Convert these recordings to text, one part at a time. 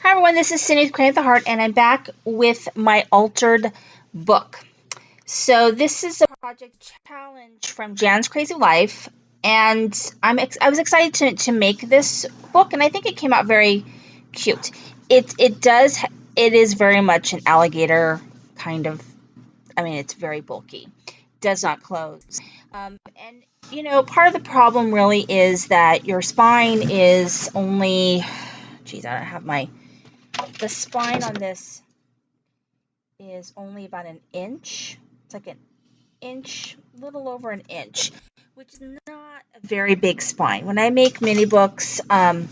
Hi everyone, this is Cindy with Crane of the Heart, and I'm back with my altered book. So this is a project challenge from Jan's Crazy Life, and I was excited to make this book, and I think it came out very cute. It is very much an alligator kind of. I mean, it's very bulky. Does not close. And part of the problem really is that your spine is only. Geez, I don't have my. The spine on this is only about an inch. It's like an inch, a little over an inch, which is not a very big spine. When I make mini books, I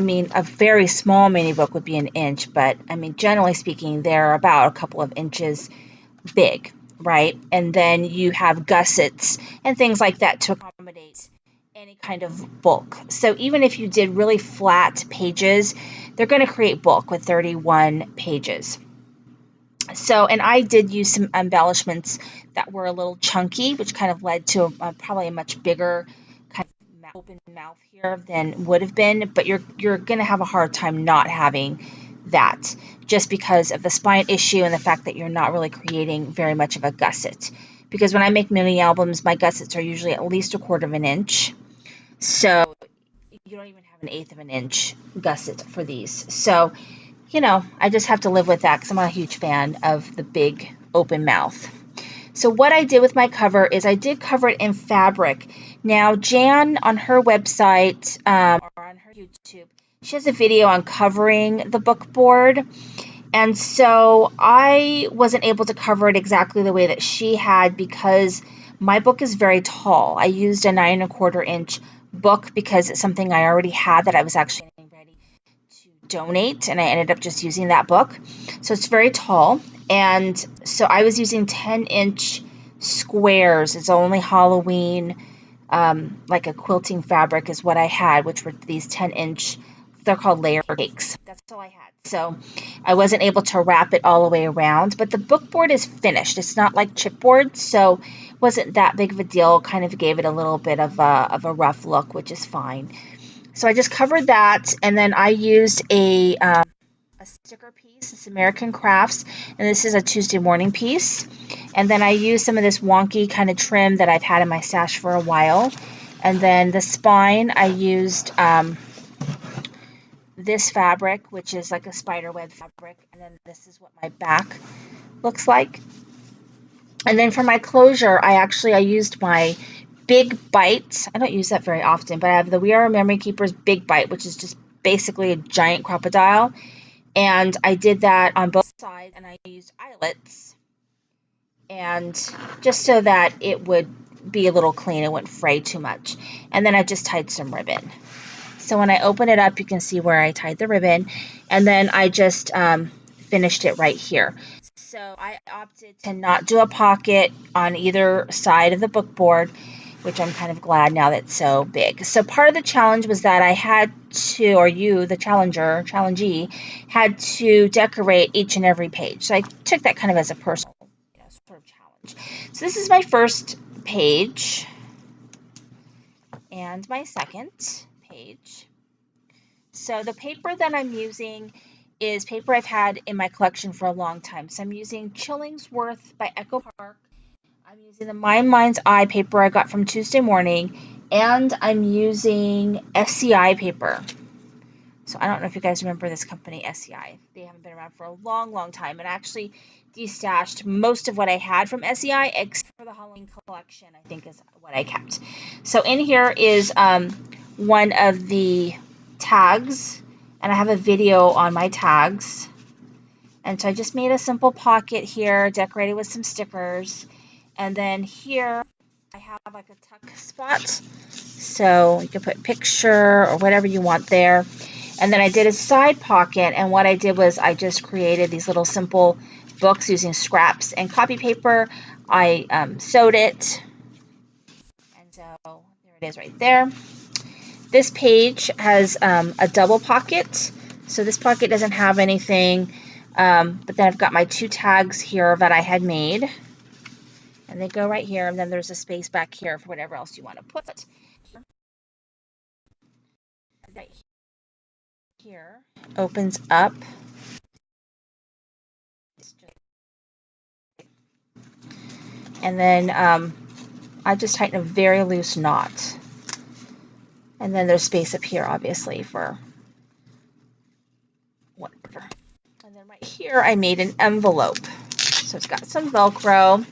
mean, a very small mini book would be an inch, but I mean, generally speaking, they're about a couple of inches big, right? And then you have gussets and things like that to accommodate any kind of bulk. So even if you did really flat pages, they're going to create bulk with 31 pages. So, and I did use some embellishments that were a little chunky, which kind of led to probably a much bigger kind of open mouth here than would have been. But you're going to have a hard time not having that, just because of the spine issue and the fact that you're not really creating very much of a gusset. Because when I make mini albums, my gussets are usually at least 1/4 of an inch. So you don't even have an 1/8 of an inch gusset for these. So I just have to live with that because I'm not a huge fan of the big open mouth. So what I did with my cover is I did cover it in fabric. Now, Jan, on her website or on her YouTube, she has a video on covering the book board. And so I wasn't able to cover it exactly the way that she had because my book is very tall. I used a 9 1/4 inch book because it's something I already had that I was actually ready to donate, and I ended up just using that book. So it's very tall, and so I was using 10-inch squares. It's only Halloween, like a quilting fabric is what I had, which were these 10-inch. They're called layer cakes. That's all I had. So I wasn't able to wrap it all the way around, but the book board is finished. It's not like chipboard, so it wasn't that big of a deal. Kind of gave it a little bit of a rough look, which is fine. So I just covered that, and then I used a sticker piece. It's American Crafts, and this is a Tuesday morning piece. And then I used some of this wonky kind of trim that I've had in my stash for a while. And then the spine, I used this fabric, which is like a spiderweb fabric, and then this is what my back looks like. And then for my closure, I used my Big Bite. I don't use that very often, but I have the We Are Memory Keepers Big Bite, which is just basically a giant crocodile. And I did that on both sides, and I used eyelets, and just so that it would be a little clean, it wouldn't fray too much. And then I just tied some ribbon. So when I open it up, you can see where I tied the ribbon, and then I just finished it right here. So I opted to not do a pocket on either side of the book board, which I'm kind of glad now that it's so big. So part of the challenge was that I had to, or you, the challengee, had to decorate each and every page. So I took that kind of as a personal sort of challenge. So this is my first page and my second page. So the paper that I'm using is paper I've had in my collection for a long time. So I'm using Chillingsworth by Echo Park. I'm using the My Mind's Eye paper I got from Tuesday morning, and I'm using SCI paper. So I don't know if you guys remember this company, SCI. They haven't been around for a long, long time, and I actually destashed most of what I had from SCI except for the Halloween collection, I think is what I kept. So in here is one of the tags, and I have a video on my tags. And so I just made a simple pocket here, decorated with some stickers. And then here I have like a tuck spot. So you can put picture or whatever you want there. And then I did a side pocket, and what I did was I just created these little simple books using scraps and copy paper. I sewed it, and so there it is right there. This page has a double pocket, so this pocket doesn't have anything, but then I've got my 2 tags here that I had made, and they go right here, and then there's a space back here for whatever else you want to put. Right here opens up. And then I just tighten a very loose knot. And then there's space up here, obviously, for whatever. And then right here, I made an envelope. So it's got some Velcro.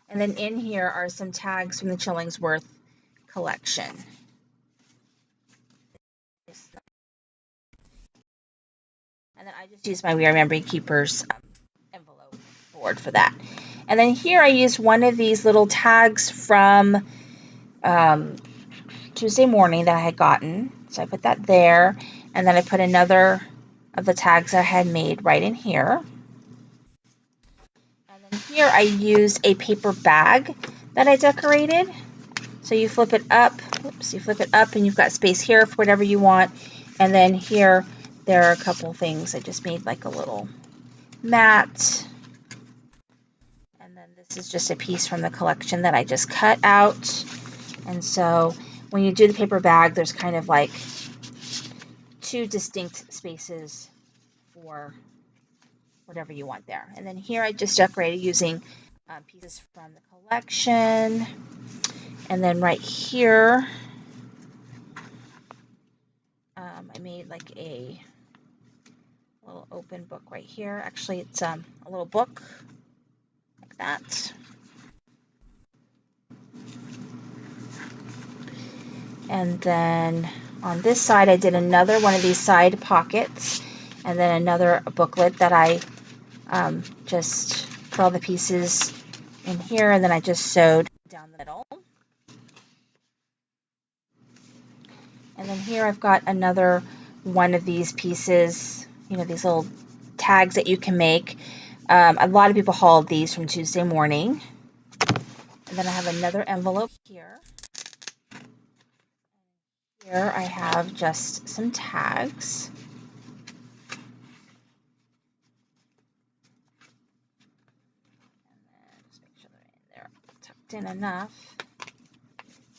And then in here are some tags from the Chillingsworth collection. And then I just used my We Are Memory Keepers envelope board for that. And then here I used one of these little tags from Tuesday morning that I had gotten. So I put that there. And then I put another of the tags I had made right in here. And then here I used a paper bag that I decorated. So you flip it up, and you've got space here for whatever you want. And then here, there are a couple things. I just made like a little mat. And then this is just a piece from the collection that I just cut out. And so when you do the paper bag, there's kind of like two distinct spaces for whatever you want there. And then here I just decorated using pieces from the collection. And then right here, I made like a little open book right here. Actually, it's a little book like that. And then on this side, I did another one of these side pockets, and then another booklet that I just put all the pieces in here, and then I just sewed down the middle. And then here I've got another one of these pieces, you know, these little tags that you can make. A lot of people hauled these from Tuesday morning. And then I have another envelope here. Here I have just some tags. And then just make sure they're in there, tucked in enough.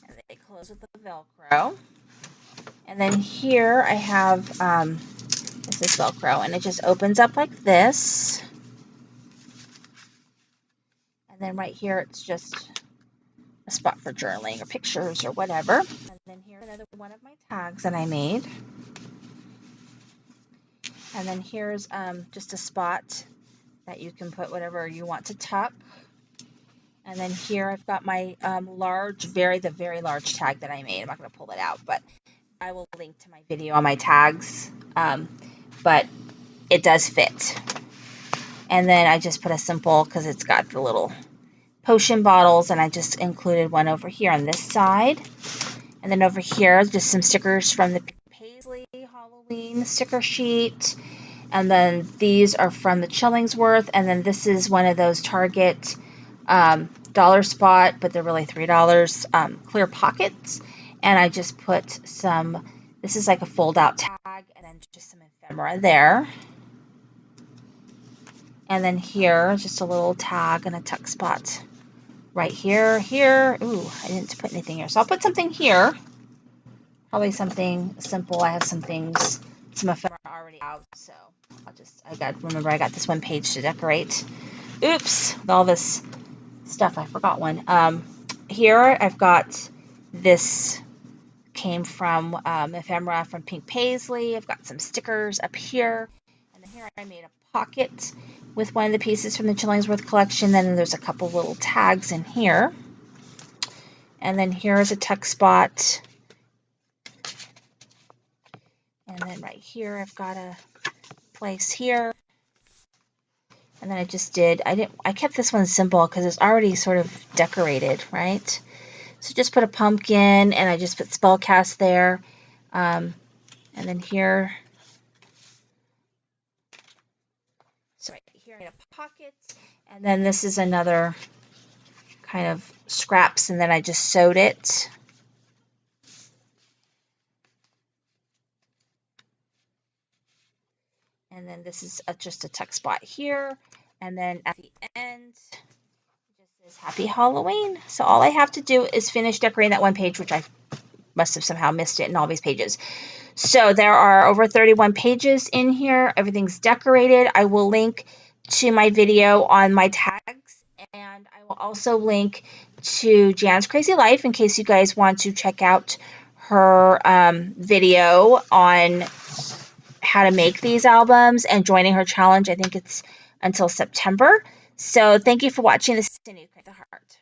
And they close with the Velcro. And then here I have this is Velcro, and it just opens up like this. And then right here it's just a spot for journaling or pictures or whatever. And then here's another one of my tags that I made. And then here's just a spot that you can put whatever you want to tuck. And then here I've got my the very large tag that I made. I'm not going to pull it out, but I will link to my video on my tags. But it does fit. And then I just put a simple, because it's got the little potion bottles, and I just included one over here on this side. And then over here, just some stickers from the Paisley Halloween sticker sheet. And then these are from the Chillingsworth. And then this is one of those Target dollar spot, but they're really $3, clear pockets. And I just put some, this is like a fold out tag, and then just some ephemera there. And then here, just a little tag and a tuck spot right here. Ooh, I didn't put anything here. So I'll put something here. Probably something simple. I have some things, some ephemera already out. So remember I got this one page to decorate. Oops, with all this stuff, I forgot one. Here I've got this, came from ephemera from Pink Paisley. I've got some stickers up here. And then here I made a pocket with one of the pieces from the Chillingsworth collection. Then there's a couple little tags in here. And then here's a tuck spot. And then right here I've got a place here. And then I kept this one simple because it's already sort of decorated, right? So just put a pumpkin, and I just put spellcast there. And then here, so right here I made a pocket. And then this is another kind of scraps, and then I just sewed it. And then this is just a tuck spot here. And then at the end, it just says Happy Halloween. So all I have to do is finish decorating that one page, which I must have somehow missed it in all these pages. So there are over 31 pages in here. Everything's decorated. I will link to my video on my tags, and I will also link to Jan's Crazy Life in case you guys want to check out her video on how to make these albums and joining her challenge. I think it's until September. So thank you for watching this new Cricut Heart.